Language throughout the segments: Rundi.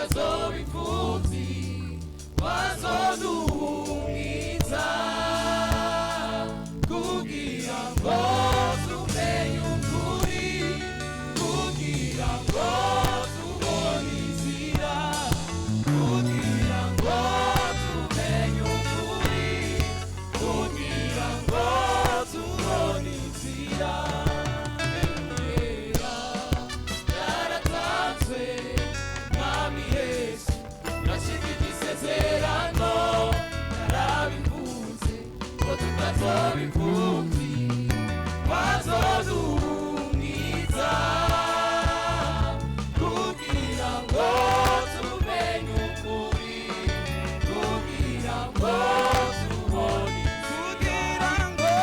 tutazoba imfuvyi wazoduhumuriza kugira ngo tumenye ukuri kugira ngo tubone inzira kugira ngo tumenye ukuri kugira ngo tubone inzira yaratanzwe mwami Yesu yashikije isezerano yarabivuze ko tutazoba imfuvyi wazoduhumuriza kugira ngo tumenye ukuri kugira ngo tubone kugira ngo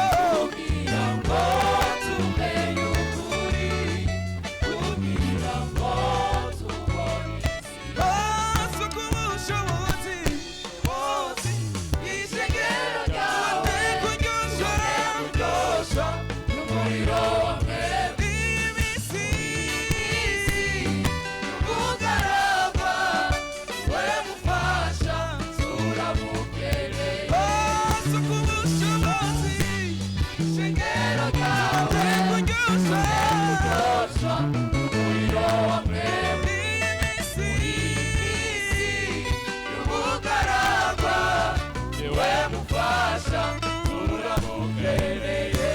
tumenye ukuri kugira ngo tubone ubushobozi ishengero ryawe kuryosha n'umuriro wa mwebwe imisi y'ubugaragwa we mufasha turamukeneye ubushobozi ishengero ryawe kuryosha n'umuriro wa mwebwe imisi y'ubugaragwa we mufasha turamukeneye.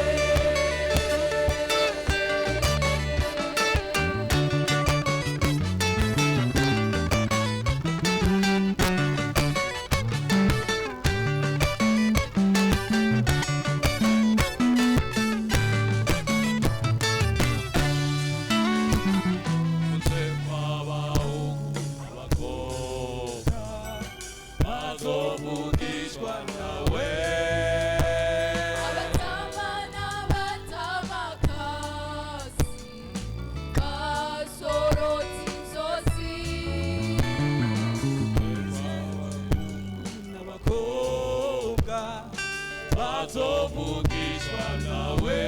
Bazovugishwa nawe abatama n'abatamakazi basorotse inzozi n'abakobwa bazovugishwa nawe